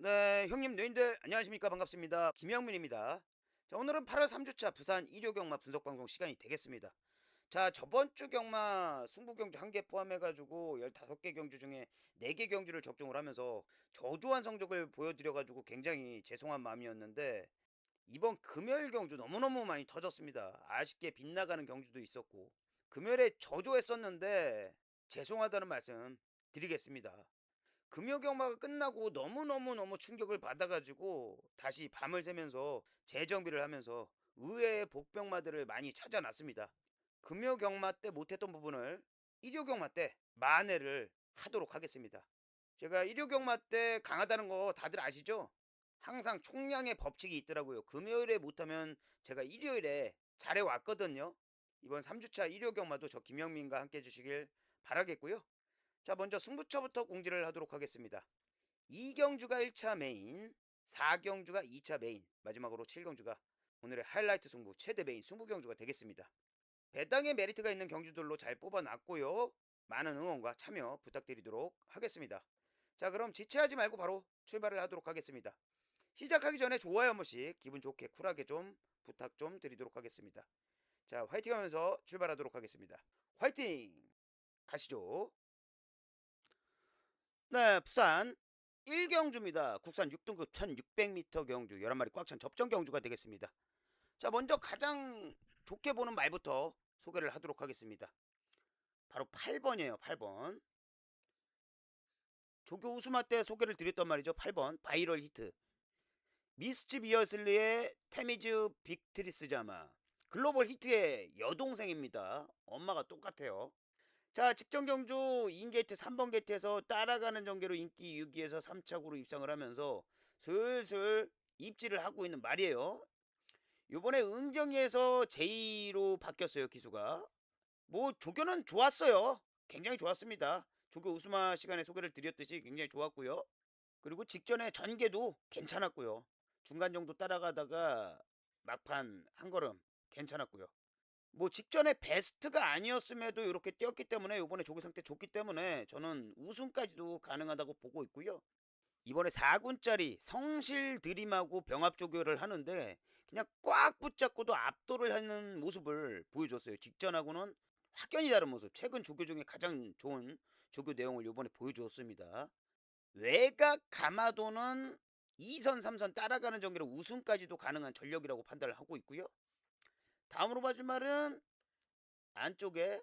네, 형님, 누님들 안녕하십니까? 반갑습니다. 김영민입니다. 자, 오늘은 8월 3주차 부산 일요 경마 분석 방송 시간이 되겠습니다. 자, 저번 주 경마 승부 경주 한 개 포함해 가지고 15개 경주 중에 4개 경주를 적중을 하면서 저조한 성적을 보여드려 가지고 굉장히 죄송한 마음이었는데 이번 금요일 경주 너무너무 많이 터졌습니다. 아쉽게 빗나가는 경주도 있었고 금요일에 저조했었는데 죄송하다는 말씀 드리겠습니다. 금요 경마가 끝나고 너무너무너무 충격을 받아가지고 다시 밤을 새면서 재정비를 하면서 의외의 복병마들을 많이 찾아놨습니다. 금요 경마 때 못했던 부분을 일요 경마 때 만회를 하도록 하겠습니다. 제가 일요 경마 때 강하다는 거 다들 아시죠? 항상 총량의 법칙이 있더라고요. 금요일에 못하면 제가 일요일에 잘해왔거든요. 이번 3주차 일요 경마도 저 김영민과 함께 해주시길 바라겠고요. 자, 먼저 승부처부터 공지를 하도록 하겠습니다. 2경주가 1차 메인, 4경주가 2차 메인, 마지막으로 7경주가 오늘의 하이라이트 승부 최대 메인 승부 경주가 되겠습니다. 배당의 메리트가 있는 경주들로 잘 뽑아놨고요. 많은 응원과 참여 부탁드리도록 하겠습니다. 자, 그럼 지체하지 말고 바로 출발을 하도록 하겠습니다. 시작하기 전에 좋아요 한 번씩 기분 좋게 쿨하게 좀 부탁 좀 드리도록 하겠습니다. 자, 화이팅 하면서 출발하도록 하겠습니다. 화이팅! 가시죠. 네, 부산 1경주입니다. 국산 6등급 1600m 경주 11마리 꽉 찬 접전 경주가 되겠습니다. 자, 먼저 가장 좋게 보는 말부터 소개를 하도록 하겠습니다. 바로 8번이에요. 8번. 조교 우수마 때 소개를 드렸던 말이죠. 8번 바이럴 히트. 미스치 비어슬리의 테미즈 빅트리스 자마. 글로벌 히트의 여동생입니다. 엄마가 똑같아요. 자, 직전 경주 인게이트 3번 게이트에서 따라가는 전개로 인기 6위에서 3착으로 입상을 하면서 슬슬 입지를 하고 있는 말이에요. 요번에 은경이에서 제2로 바뀌었어요, 기수가. 뭐 조교는 좋았어요. 굉장히 좋았습니다. 조교 우스마 시간에 소개를 드렸듯이 굉장히 좋았고요. 그리고 직전에 전개도 괜찮았고요. 중간 정도 따라가다가 막판 한 걸음 괜찮았고요. 뭐 직전에 베스트가 아니었음에도 이렇게 뛰었기 때문에 이번에 조기 상태 좋기 때문에 저는 우승까지도 가능하다고 보고 있고요. 이번에 4군짜리 성실 드림하고 병합 조교를 하는데 그냥 꽉 붙잡고도 압도를 하는 모습을 보여줬어요. 직전하고는 확연히 다른 모습. 최근 조교 중에 가장 좋은 조교 내용을 이번에 보여주었습니다. 외곽 가마도는 2선, 3선 따라가는 전개로 우승까지도 가능한 전력이라고 판단을 하고 있고요. 다음으로 봐줄 말은 안쪽에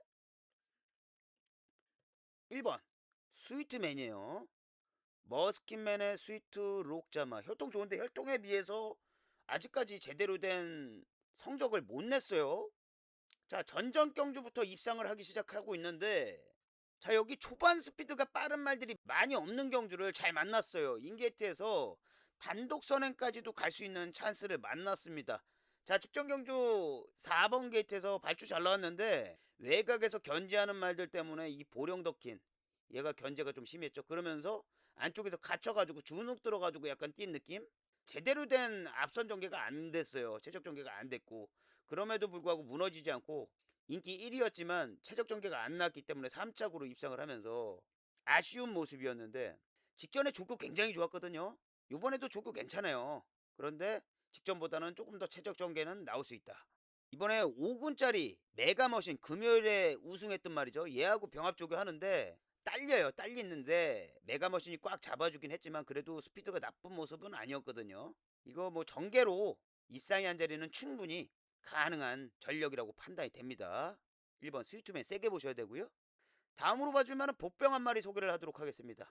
1번 스위트맨이에요. 머스킨맨의 스위트 록자마. 혈통 좋은데 혈통에 비해서 아직까지 제대로 된 성적을 못 냈어요. 자, 전전 경주부터 입상을 하기 시작하고 있는데 자, 여기 초반 스피드가 빠른 말들이 많이 없는 경주를 잘 만났어요. 인게이트에서 단독 선행까지도 갈 수 있는 찬스를 만났습니다. 자, 직전 경주 4번 게이트에서 발주 잘 나왔는데 외곽에서 견제하는 말들 때문에 이 보령 덕킨 얘가 견제가 좀 심했죠. 그러면서 안쪽에서 갇혀가지고 주눅 들어가지고 약간 뛴 느낌? 제대로 된 앞선 전개가 안 됐어요. 최적 전개가 안 됐고 그럼에도 불구하고 무너지지 않고 인기 1위였지만 최적 전개가 안 났기 때문에 3착으로 입상을 하면서 아쉬운 모습이었는데 직전에 조교 굉장히 좋았거든요. 이번에도 조교 괜찮아요. 그런데 직전보다는 조금 더 최적 전개는 나올 수 있다. 이번에 5군짜리 메가머신 금요일에 우승했던 말이죠. 얘하고 병합 조교 하는데 딸려요. 딸리는데 메가머신이 꽉 잡아주긴 했지만 그래도 스피드가 나쁜 모습은 아니었거든요. 이거 뭐 전개로 입상이 한 자리는 충분히 가능한 전력이라고 판단이 됩니다. 1번 스위트맨 세게 보셔야 되고요. 다음으로 봐줄 만한 복병 한 마리 소개를 하도록 하겠습니다.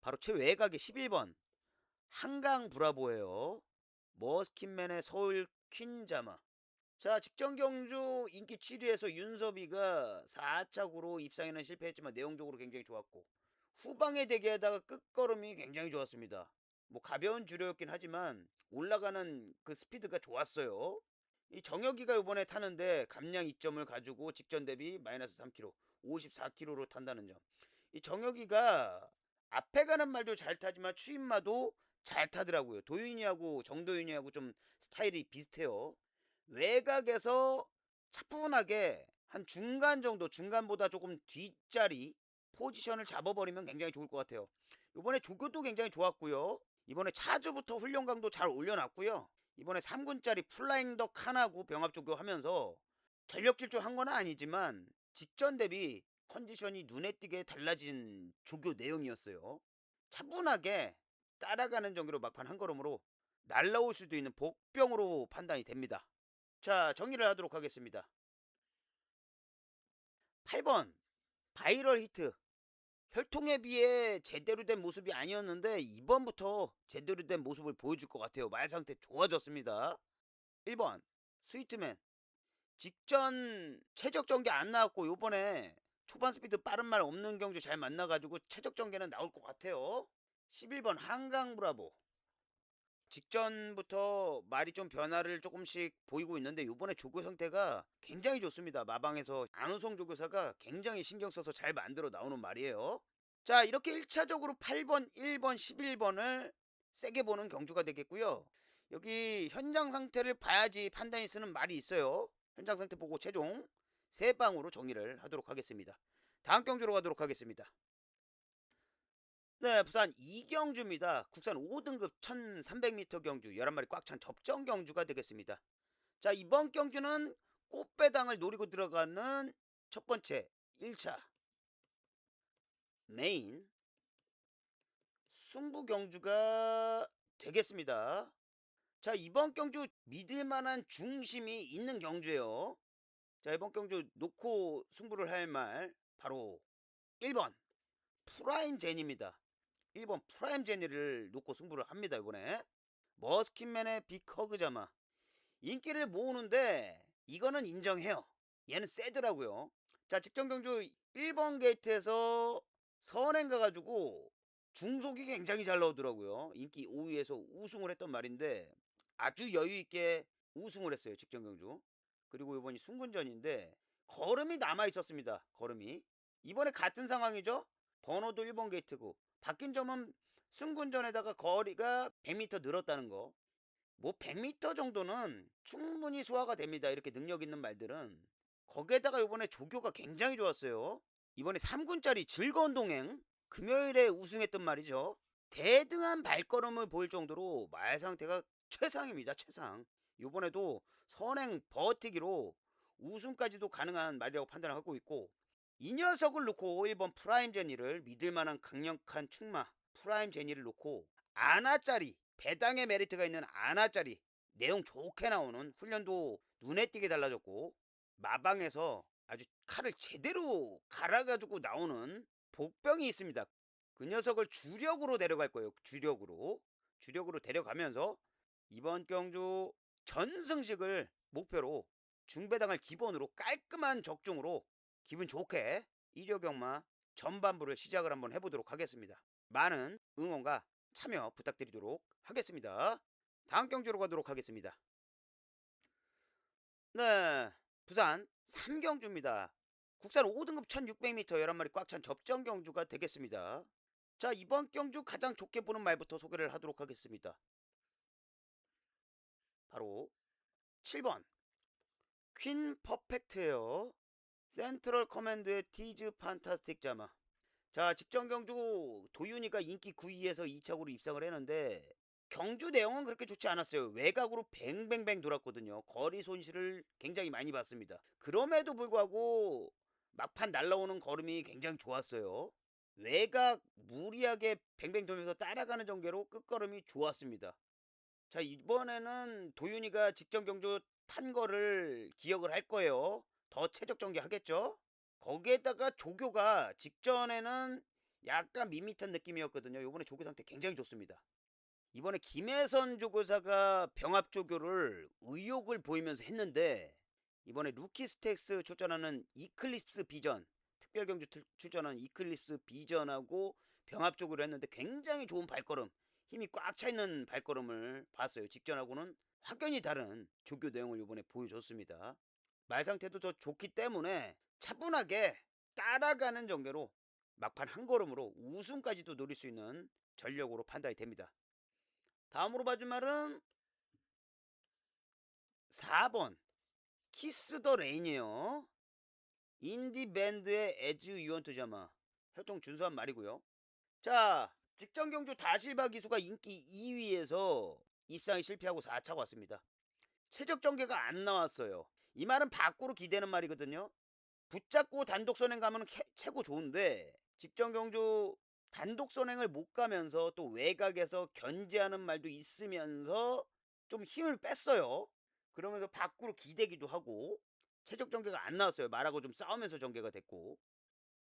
바로 최외곽의 11번 한강 브라보예요. 머스킨맨의 서울 퀸자마. 자, 직전 경주 인기 7위에서 윤섭이가 4착으로 입상에는 실패했지만 내용적으로 굉장히 좋았고 후방에 대기하다가 끝걸음이 굉장히 좋았습니다. 뭐 가벼운 주류였긴 하지만 올라가는 그 스피드가 좋았어요. 이 정혁이가 이번에 타는데 감량 이점을 가지고 직전 대비 마이너스 3km, 54km로 탄다는 점. 이 정혁이가 앞에 가는 말도 잘 타지만 추임마도 잘 타더라고요. 도윤이하고 정도윤이하고 좀 스타일이 비슷해요. 외곽에서 차분하게 한 중간 정도, 중간보다 조금 뒷자리 포지션을 잡아버리면 굉장히 좋을 것 같아요. 이번에 조교도 굉장히 좋았고요. 이번에 차주부터 훈련 강도 잘 올려놨고요. 이번에 3군짜리 플라잉 더 칸하고 병합 조교하면서 전력 질주한 건 아니지만 직전 대비 컨디션이 눈에 띄게 달라진 조교 내용이었어요. 차분하게 따라가는 정도로 막판 한 걸음으로 날라올 수도 있는 복병으로 판단이 됩니다. 자, 정리를 하도록 하겠습니다. 8번 바이럴 히트. 혈통에 비해 제대로 된 모습이 아니었는데 이번부터 제대로 된 모습을 보여줄 것 같아요. 말 상태 좋아졌습니다. 1번 스위트맨. 직전 최적 전개 안 나왔고 요번에 초반 스피드 빠른 말 없는 경주 잘 만나가지고 최적 전개는 나올 것 같아요. 11번 한강 브라보. 직전부터 말이 좀 변화를 조금씩 보이고 있는데 요번에 조교 상태가 굉장히 좋습니다. 마방에서 안우성 조교사가 굉장히 신경 써서 잘 만들어 나오는 말이에요. 자, 이렇게 1차적으로 8번, 1번, 11번을 세게 보는 경주가 되겠고요. 여기 현장 상태를 봐야지 판단이 쓰는 말이 있어요. 현장 상태 보고 최종 세 방으로 정리를 하도록 하겠습니다. 다음 경주로 가도록 하겠습니다. 네, 부산 이경주입니다. 국산 5등급 1300m 경주 11마리 꽉 찬 접전 경주가 되겠습니다. 자, 이번 경주는 꽃배당을 노리고 들어가는 첫 번째 1차 메인 승부 경주가 되겠습니다. 자, 이번 경주 믿을만한 중심이 있는 경주예요. 자, 이번 경주 놓고 승부를 할 말 바로 1번 프라임 제니입니다. 1번 프라임 제니를 놓고 승부를 합니다. 이번에 머스킨맨의 빅허그자마 인기를 모으는데 이거는 인정해요. 얘는 세더라고요. 자, 직전 경주 1번 게이트에서 선행 가가지고 중속이 굉장히 잘 나오더라고요. 인기 5위에서 우승을 했던 말인데 아주 여유있게 우승을 했어요. 직전 경주. 그리고 이번이 순군전인데 걸음이 남아 있었습니다. 걸음이 이번에 같은 상황이죠. 번호도 1번 게이트고 바뀐 점은 순군전에다가 거리가 100m 늘었다는 거. 뭐 100m 정도는 충분히 소화가 됩니다. 이렇게 능력 있는 말들은. 거기에다가 이번에 조교가 굉장히 좋았어요. 이번에 3군짜리 즐거운 동행 금요일에 우승했던 말이죠. 대등한 발걸음을 보일 정도로 말 상태가 최상입니다. 최상. 이번에도 선행 버티기로 우승까지도 가능한 말이라고 판단을 하고 있고 이 녀석을 놓고 1번 프라임 제니를 믿을만한 강력한 충마 프라임 제니를 놓고 아나짜리 배당의 메리트가 있는 아나짜리 내용 좋게 나오는 훈련도 눈에 띄게 달라졌고 마방에서 아주 칼을 제대로 갈아가지고 나오는 복병이 있습니다. 그 녀석을 주력으로 데려갈 거예요. 주력으로 데려가면서 이번 경주 전승식을 목표로 중배당을 기본으로 깔끔한 적중으로 기분 좋게 일요경마 전반부를 시작을 한번 해보도록 하겠습니다. 많은 응원과 참여 부탁드리도록 하겠습니다. 다음 경주로 가도록 하겠습니다. 네, 부산 3경주입니다. 국산 5등급 1600m 11마리 꽉 찬 접전 경주가 되겠습니다. 자, 이번 경주 가장 좋게 보는 말부터 소개를 하도록 하겠습니다. 바로 7번 퀸 퍼펙트예요. 센트럴 커맨드의 티즈 판타스틱 자마. 자, 직전 경주 도윤이가 인기 9위에서 2차고로 입상을 했는데 경주 내용은 그렇게 좋지 않았어요. 외곽으로 뱅뱅뱅 돌았거든요. 거리 손실을 굉장히 많이 봤습니다. 그럼에도 불구하고 막판 날라오는 걸음이 굉장히 좋았어요. 외곽 무리하게 뱅뱅 돌면서 따라가는 전개로 끝걸음이 좋았습니다. 자, 이번에는 도윤이가 직전 경주 탄 거를 기억을 할 거예요. 더 최적 전개 하겠죠? 거기에다가 조교가 직전에는 약간 밋밋한 느낌이었거든요. 요번에 조교 상태 굉장히 좋습니다. 이번에 김혜선 조교사가 병합 조교를 의욕을 보이면서 했는데 이번에 루키 스택스 출전하는 이클립스 비전 특별 경주 출전하는 이클립스 비전하고 병합 조교를 했는데 굉장히 좋은 발걸음 힘이 꽉 차 있는 발걸음을 봤어요. 직전하고는 확연히 다른 조교 내용을 이번에 보여줬습니다. 말 상태도 더 좋기 때문에 차분하게 따라가는 전개로 막판 한 걸음으로 우승까지도 노릴 수 있는 전력으로 판단이 됩니다. 다음으로 봐줄 말은 4번 키스 더 레인이에요. 인디 밴드의 에즈 유언트 자마 혈통 준수한 말이고요. 자, 직전 경주 다실바 기수가 인기 2위에서 입상에 실패하고 4차가 왔습니다. 최적 전개가 안 나왔어요. 이 말은 밖으로 기대는 말이거든요. 붙잡고 단독 선행 가면 최고 좋은데 직전 경주 단독 선행을 못 가면서 또 외곽에서 견제하는 말도 있으면서 좀 힘을 뺐어요. 그러면서 밖으로 기대기도 하고 최적 전개가 안 나왔어요. 말하고 좀 싸우면서 전개가 됐고.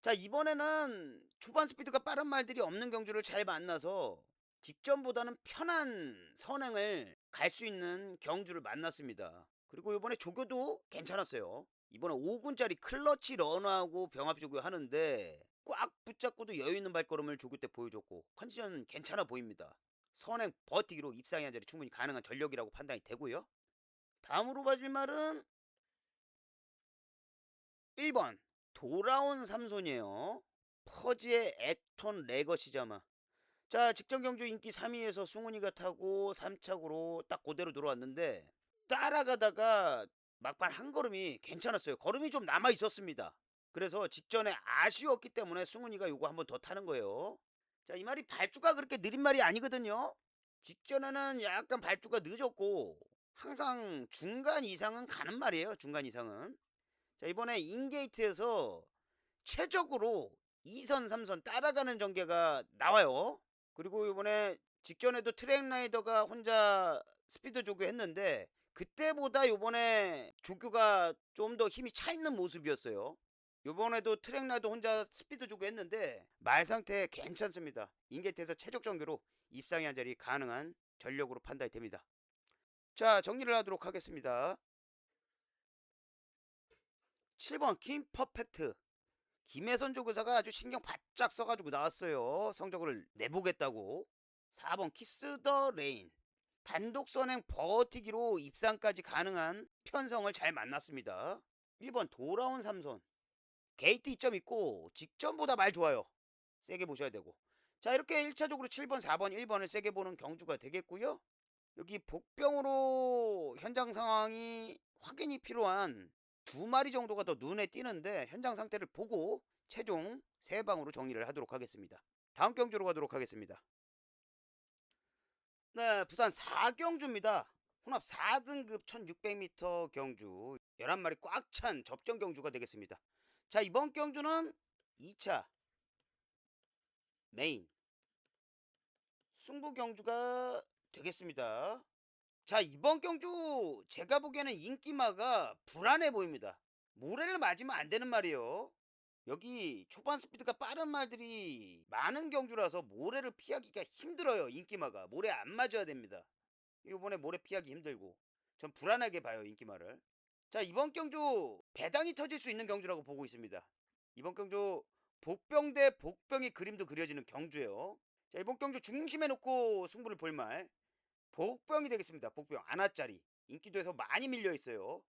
자, 이번에는 초반 스피드가 빠른 말들이 없는 경주를 잘 만나서 직전보다는 편한 선행을 갈 수 있는 경주를 만났습니다. 그리고 이번에 조교도 괜찮았어요. 이번에 5군짜리 클러치 러너하고 병합 조교 하는데 꽉 붙잡고도 여유 있는 발걸음을 조교 때 보여줬고 컨디션 괜찮아 보입니다. 선행 버티기로 입상이 한 자리 충분히 가능한 전력이라고 판단이 되고요. 다음으로 봐줄 말은 1번 돌아온 삼손이에요. 퍼지의 액톤 레거시자마. 자, 직전 경주 인기 3위에서 승훈이가 타고 3착으로 딱 그대로 들어왔는데 따라가다가 막판 한 걸음이 괜찮았어요. 걸음이 좀 남아 있었습니다. 그래서 직전에 아쉬웠기 때문에 승훈이가 요거 한번 더 타는 거예요. 자, 이 말이 발주가 그렇게 느린 말이 아니거든요. 직전에는 약간 발주가 늦었고 항상 중간 이상은 가는 말이에요. 중간 이상은. 자, 이번에 인게이트에서 최적으로 2선 3선 따라가는 전개가 나와요. 그리고 이번에 직전에도 트랙라이더가 혼자 스피드 조교 했는데 그때보다 요번에 조교가 좀 더 힘이 차 있는 모습이었어요. 요번에도 트랙라이더 혼자 스피드 조교 했는데 말 상태 괜찮습니다. 인게이트에서 최적 전개로 입상이 한 자리 가능한 전력으로 판단이 됩니다. 자, 정리를 하도록 하겠습니다. 7번 킴 퍼펙트. 김혜선 조교사가 아주 신경 바짝 써가지고 나왔어요. 성적을 내보겠다고. 4번 키스 더 레인. 단독 선행 버티기로 입상까지 가능한 편성을 잘 만났습니다. 1번 돌아온 삼선. 게이트 이점 있고 직전보다 말 좋아요. 세게 보셔야 되고. 자, 이렇게 1차적으로 7번 4번 1번을 세게 보는 경주가 되겠고요. 여기 복병으로 현장 상황이 확인이 필요한 두 마리 정도가 더 눈에 띄는데 현장 상태를 보고 최종 세 방으로 정리를 하도록 하겠습니다. 다음 경주로 가도록 하겠습니다. 네, 부산 4경주입니다. 혼합 4등급 1600m 경주 11마리 꽉 찬 접전 경주가 되겠습니다. 자, 이번 경주는 2차 메인 승부 경주가 되겠습니다. 자, 이번 경주 제가 보기에는 인기마가 불안해 보입니다. 모래를 맞으면 안 되는 말이에요. 여기 초반 스피드가 빠른 말들이 많은 경주라서 모래를 피하기가 힘들어요. 인기마가 모래 안 맞아야 됩니다. 이번에 모래 피하기 힘들고 전 불안하게 봐요. 인기마를. 자, 이번 경주 배당이 터질 수 있는 경주라고 보고 있습니다. 이번 경주 복병 대 복병의 그림도 그려지는 경주예요. 자, 이번 경주 중심에 놓고 승부를 볼 말 복병이 되겠습니다. 복병 안아짜리 인기도에서 많이 밀려 있어요.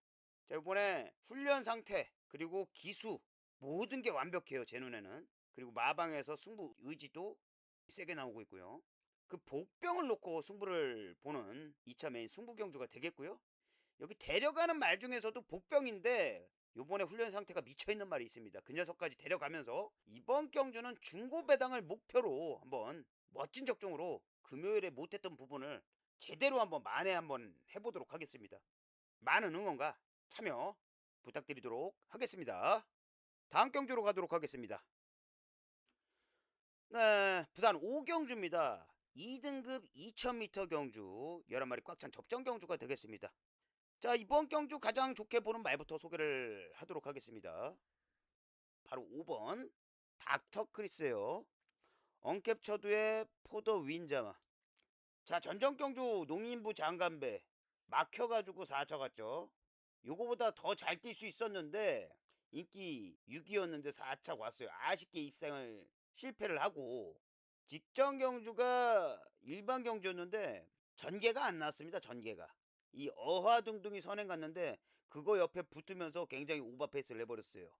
자, 이번에 훈련 상태 그리고 기수 모든 게 완벽해요. 제 눈에는. 그리고 마방에서 승부 의지도 세게 나오고 있고요. 그 복병을 놓고 승부를 보는 2차 메인 승부 경주가 되겠고요. 여기 데려가는 말 중에서도 복병인데 요번에 훈련 상태가 미쳐있는 말이 있습니다. 그 녀석까지 데려가면서 이번 경주는 중고 배당을 목표로 한번 멋진 적중으로 금요일에 못했던 부분을 제대로 한번 만회 한번 해보도록 하겠습니다. 많은 응원과 참여 부탁드리도록 하겠습니다. 다음 경주로 가도록 하겠습니다. 네, 부산 5경주입니다. 2등급 2000m 경주 11마리 꽉 찬 접전 경주가 되겠습니다. 자, 이번 경주 가장 좋게 보는 말부터 소개를 하도록 하겠습니다. 바로 5번 닥터 크리스예요. 언캡처드의 포더 윈자마. 자, 전전 경주 농인부 장간배 막혀가지고 4차 갔죠. 요거보다 더 잘 뛸 수 있었는데 인기 6위였는데 4차 왔어요. 아쉽게 입상을 실패를 하고 직전 경주가 일반 경주였는데 전개가 안 나왔습니다. 전개가 이 어화둥둥이 선행 갔는데 그거 옆에 붙으면서 굉장히 오버페이스를 해버렸어요.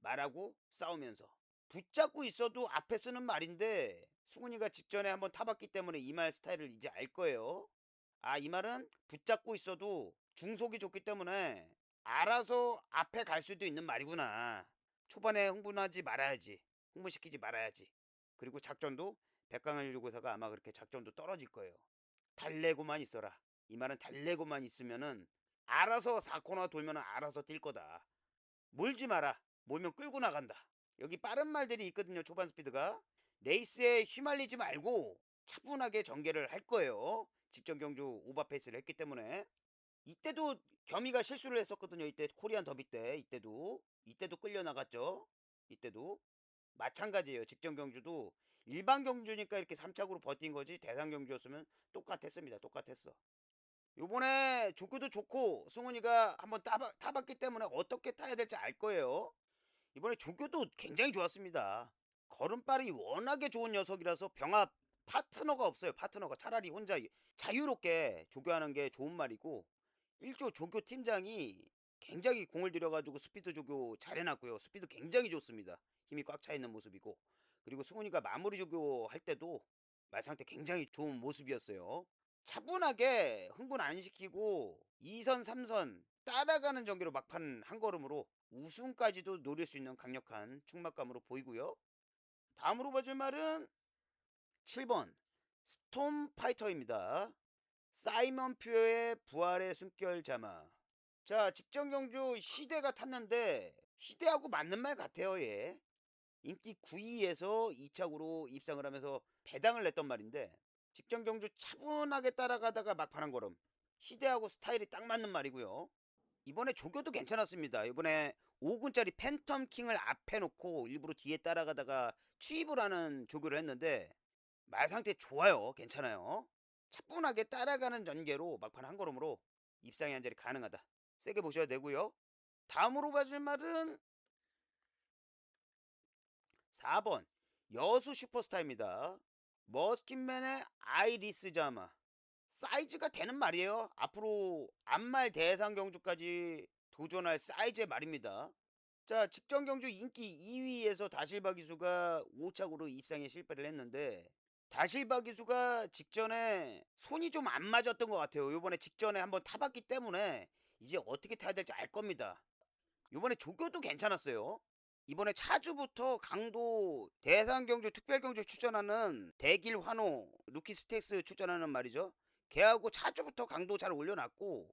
말하고 싸우면서 붙잡고 있어도 앞에 쓰는 말인데 승훈이가 직전에 한번 타봤기 때문에 이 말 스타일을 이제 알 거예요. 아, 이 말은 붙잡고 있어도 중속이 좋기 때문에 알아서 앞에 갈 수도 있는 말이구나. 초반에 흥분하지 말아야지. 흥분시키지 말아야지. 그리고 작전도 백강을 주고서가 아마 그렇게 작전도 떨어질 거예요. 달래고만 있어라. 이 말은 달래고만 있으면은 알아서 4코너 돌면 알아서 뛸 거다. 몰지 마라. 몰면 끌고 나간다. 여기 빠른 말들이 있거든요. 초반 스피드가. 레이스에 휘말리지 말고 차분하게 전개를 할 거예요. 직전 경주 오버페이스를 했기 때문에. 이때도 겸이가 실수를 했었거든요. 이때 코리안 더비 때 이때도 끌려 나갔죠. 이때도 마찬가지예요. 직전 경주도 일반 경주니까 이렇게 3착으로 버틴 거지 대상 경주였으면 똑같았습니다. 똑같았어. 요번에 조교도 좋고 승훈이가 한번 타봤기 때문에 어떻게 타야 될지 알 거예요. 이번에 조교도 굉장히 좋았습니다. 걸음발이 워낙에 좋은 녀석이라서 병합 파트너가 없어요. 파트너가 차라리 혼자 자유롭게 조교하는 게 좋은 말이고 1조 조교 팀장이 굉장히 공을 들여가지고 스피드 조교 잘 해놨고요. 스피드 굉장히 좋습니다. 힘이 꽉 차 있는 모습이고 그리고 승훈이가 마무리 조교 할 때도 말 상태 굉장히 좋은 모습이었어요. 차분하게 흥분 안 시키고 2선 3선 따라가는 전개로 막판 한 걸음으로 우승까지도 노릴 수 있는 강력한 충막감으로 보이고요. 다음으로 봐줄 말은 7번 스톰 파이터입니다. 사이먼 퓨어의 부활의 숨결 자마. 자, 직전 경주 시대가 탔는데 시대하고 맞는 말 같아요. 얘 인기 9위에서 2착으로 입상을 하면서 배당을 냈던 말인데 직전 경주 차분하게 따라가다가 막판 한 걸음 시대하고 스타일이 딱 맞는 말이고요. 이번에 조교도 괜찮았습니다. 이번에 5군짜리 팬텀 킹을 앞에 놓고 일부러 뒤에 따라가다가 추입을 하는 조교를 했는데 말 상태 좋아요. 괜찮아요. 차분하게 따라가는 전개로 막판 한 걸음으로 입상이 한 자리 가능하다. 세게 보셔야 되고요. 다음으로 봐줄 말은 4번 여수 슈퍼스타입니다. 머스킨맨의 아이리스 자마. 사이즈가 되는 말이에요. 앞으로 안말 대상 경주까지 도전할 사이즈의 말입니다. 자, 직전 경주 인기 2위에서 다실바 기수가 5착으로 입상에 실패를 했는데 다실바 기수가 직전에 손이 좀 안 맞았던 것 같아요. 요번에 직전에 한번 타봤기 때문에 이제 어떻게 타야 될지 알 겁니다. 요번에 조교도 괜찮았어요. 이번에 차주부터 강도 대상 경주 특별 경주 출전하는 대길 환호 루키 스택스 출전하는 말이죠. 걔하고 차주부터 강도 잘 올려놨고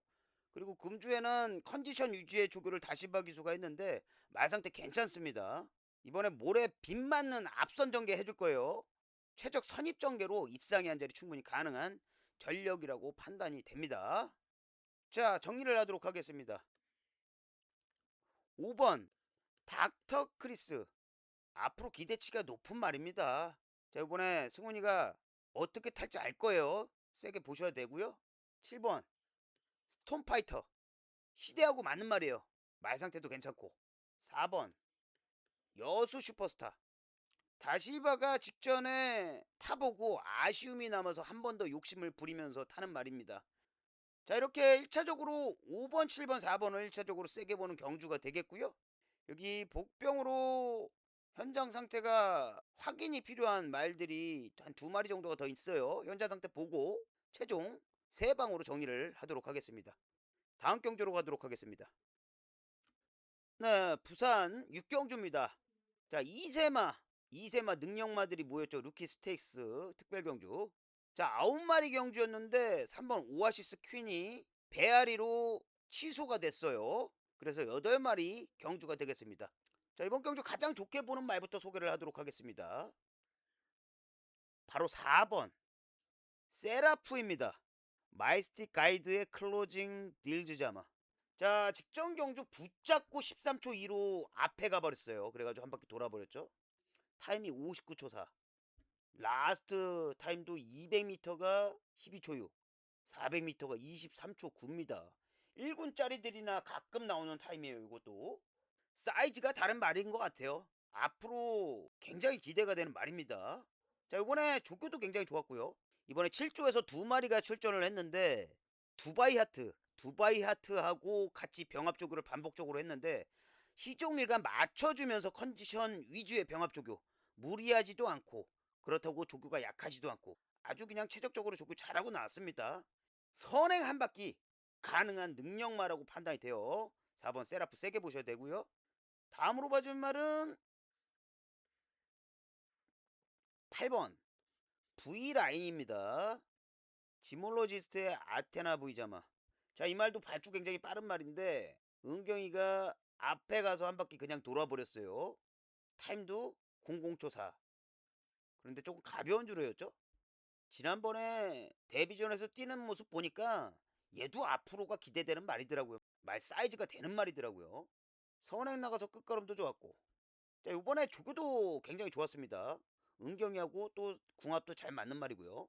그리고 금주에는 컨디션 유지의 조교를 다시바 기수가 했는데 말 상태 괜찮습니다. 이번에 모레 빗 맞는 앞선 전개 해줄 거예요. 최적 선입 전개로 입상의 한 자리 충분히 가능한 전력이라고 판단이 됩니다. 자, 정리를 하도록 하겠습니다. 5번 닥터 크리스. 앞으로 기대치가 높은 말입니다. 자, 이번에 승훈이가 어떻게 탈지 알 거예요. 세게 보셔야 되고요. 7번 스톰파이터. 시대하고 맞는 말이에요. 말 상태도 괜찮고. 4번 여수 슈퍼스타. 다실바가 직전에 타보고 아쉬움이 남아서 한 번 더 욕심을 부리면서 타는 말입니다. 자, 이렇게 1차적으로 5번, 7번, 4번을 1차적으로 세게 보는 경주가 되겠고요. 여기 복병으로 현장 상태가 확인이 필요한 말들이 한 2마리 정도가 더 있어요. 현장 상태 보고 최종 3방으로 정리를 하도록 하겠습니다. 다음 경주로 가도록 하겠습니다. 네, 부산 육경주입니다. 자, 이세마 능력마들이 모였죠. 루키 스테이크스 특별 경주. 자, 9마리 경주였는데 3번 오아시스 퀸이 배앓이로 취소가 됐어요. 그래서 8마리 경주가 되겠습니다. 자, 이번 경주 가장 좋게 보는 말부터 소개를 하도록 하겠습니다. 바로 4번 세라프입니다. 마이스틱 가이드의 클로징 딜즈 자마. 자, 직전 경주 붙잡고 13초 2로 앞에 가버렸어요. 그래가지고 한 바퀴 돌아버렸죠. 타임이 59초 4. 라스트 타임도 200m가 12초 6. 400m가 23초 9입니다. 1군짜리들이나 가끔 나오는 타임이에요. 이것도 사이즈가 다른 말인 것 같아요. 앞으로 굉장히 기대가 되는 말입니다. 자, 이번에 조교도 굉장히 좋았고요. 이번에 7조에서 2마리가 출전을 했는데 두바이 하트하고 같이 병합 조교를 반복적으로 했는데 시종일관 맞춰주면서 컨디션 위주의 병합 조교. 무리하지도 않고 그렇다고 조교가 약하지도 않고 아주 그냥 최적적으로 조교 잘하고 나왔습니다. 선행 한 바퀴 가능한 능력마라고 판단이 돼요. 4번 세라프 세게 보셔야 되고요. 다음으로 봐줄 말은 8번 V라인입니다. 지몰로지스트의 아테나 V자마. 자, 이 말도 발주 굉장히 빠른 말인데 은경이가 앞에 가서 한 바퀴 그냥 돌아버렸어요. 타임도 00초 4. 그런데 조금 가벼운 주로였죠. 지난번에 데뷔전에서 뛰는 모습 보니까 얘도 앞으로가 기대되는 말이더라고요. 말 사이즈가 되는 말이더라고요. 선행 나가서 끝걸음도 좋았고. 자, 이번에 조교도 굉장히 좋았습니다. 은경이하고 또 궁합도 잘 맞는 말이고요.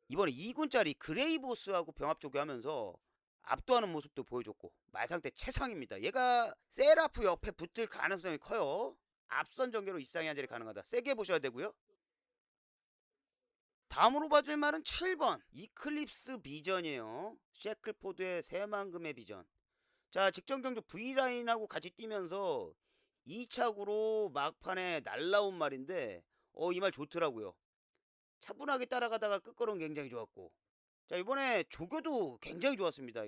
이번에 2군짜리 그레이보스하고 병합 조교하면서 압도하는 모습도 보여줬고 말 상태 최상입니다. 얘가 세라프 옆에 붙을 가능성이 커요. 앞선 전개로 입상이 한 자리 가능하다. 세게 보셔야 되고요. 다음으로 봐줄 말은 7번 이클립스 비전이에요. 셰클포드의 새만금의 비전. 자, 직전 경주 V라인하고 같이 뛰면서 2차구로 막판에 날라온 말인데 이 말 좋더라고요. 차분하게 따라가다가 끝걸음 굉장히 좋았고. 자, 이번에 조교도 굉장히 좋았습니다.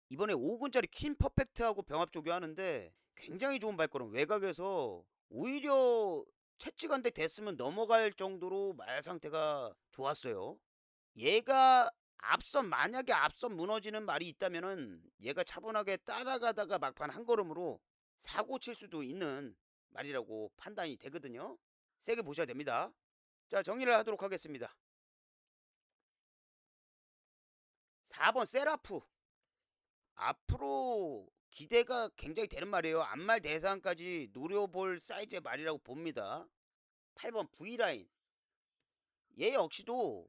이번에 5군짜리 퀸 퍼펙트하고 병합 조교하는데 굉장히 좋은 발걸음. 외곽에서 오히려 채찍한테 됐으면 넘어갈 정도로 말 상태가 좋았어요. 얘가 만약에 앞선 무너지는 말이 있다면은 얘가 차분하게 따라가다가 막판 한 걸음으로 사고 칠 수도 있는 말이라고 판단이 되거든요. 세게 보셔야 됩니다. 자, 정리를 하도록 하겠습니다. 4번 세라프. 앞으로 기대가 굉장히 되는 말이에요. 앞말 대상까지 노려볼 사이즈의 말이라고 봅니다. 8번 V라인. 얘 역시도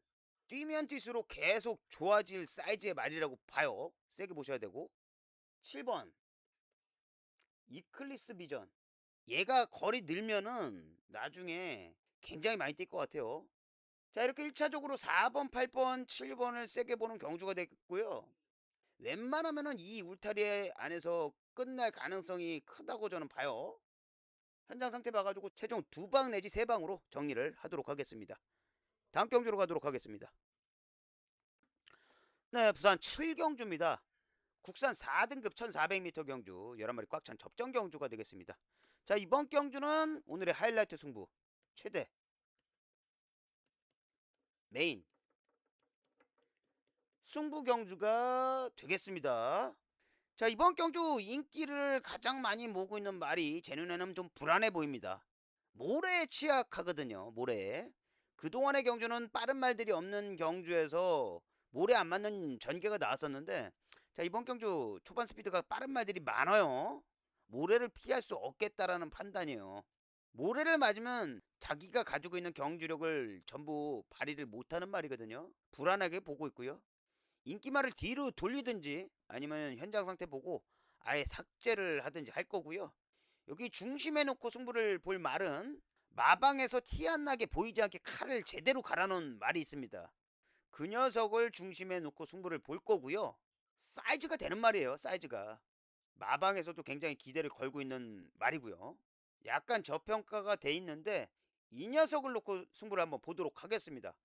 뛰면 뛸수록 계속 좋아질 사이즈의 말이라고 봐요. 세게 보셔야 되고. 7번 이클립스 비전. 얘가 거리 늘면은 나중에 굉장히 많이 뛸 것 같아요. 자, 이렇게 1차적으로 4번, 8번, 7번을 세게 보는 경주가 됐고요. 웬만하면은 이 울타리 안에서 끝날 가능성이 크다고 저는 봐요. 현장 상태 봐가지고 최종 2방 내지 3방으로 정리를 하도록 하겠습니다. 다음 경주로 가도록 하겠습니다. 네, 부산 7경주입니다. 국산 4등급 1400m 경주 11마리 꽉 찬 접전 경주가 되겠습니다. 자, 이번 경주는 오늘의 하이라이트 승부 최대 메인 승부 경주가 되겠습니다. 자, 이번 경주 인기를 가장 많이 모으고 있는 말이 제 눈에는 좀 불안해 보입니다. 모래에 취약하거든요. 모래에. 그동안의 경주는 빠른 말들이 없는 경주에서 모래 안 맞는 전개가 나왔었는데, 자, 이번 경주 초반 스피드가 빠른 말들이 많아요. 모래를 피할 수 없겠다라는 판단이에요. 모래를 맞으면 자기가 가지고 있는 경주력을 전부 발휘를 못하는 말이거든요. 불안하게 보고 있고요. 인기말을 뒤로 돌리든지 아니면 현장 상태 보고 아예 삭제를 하든지 할 거고요. 여기 중심에 놓고 승부를 볼 말은 마방에서 티 안 나게 보이지 않게 칼을 제대로 갈아놓은 말이 있습니다. 그 녀석을 중심에 놓고 승부를 볼 거고요. 사이즈가 되는 말이에요. 사이즈가 마방에서도 굉장히 기대를 걸고 있는 말이고요. 약간 저평가가 돼 있는데 이 녀석을 놓고 승부를 한번 보도록 하겠습니다.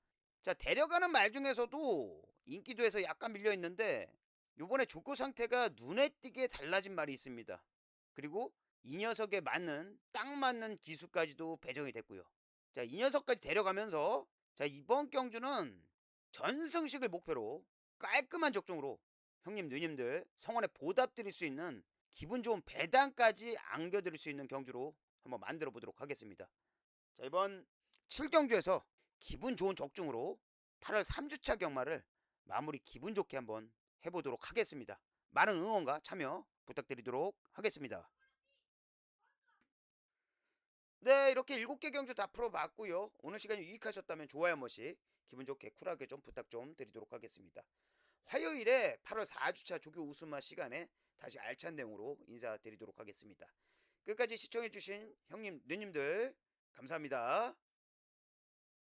자, 데려가는 말 중에서도 인기도에서 약간 밀려 있는데 요번에 조교 상태가 눈에 띄게 달라진 말이 있습니다. 그리고 이 녀석에 맞는 딱 맞는 기수까지도 배정이 됐고요. 자, 이 녀석까지 데려가면서 자, 이번 경주는 전승식을 목표로 깔끔한 적중으로 형님 누님들 성원에 보답드릴 수 있는 기분 좋은 배당까지 안겨드릴 수 있는 경주로 한번 만들어 보도록 하겠습니다. 자, 이번 7경주에서 기분 좋은 적중으로 8월 3주차 경마를 마무리 기분 좋게 한번 해보도록 하겠습니다. 많은 응원과 참여 부탁드리도록 하겠습니다. 네, 이렇게 7개 경주 다 풀어봤고요. 오늘 시간이 유익하셨다면 좋아요 한 번씩 기분 좋게 쿨하게 좀 부탁 좀 드리도록 하겠습니다. 화요일에 8월 4주차 조교 우승마 시간에 다시 알찬 내용으로 인사드리도록 하겠습니다. 끝까지 시청해주신 형님 누님들 감사합니다.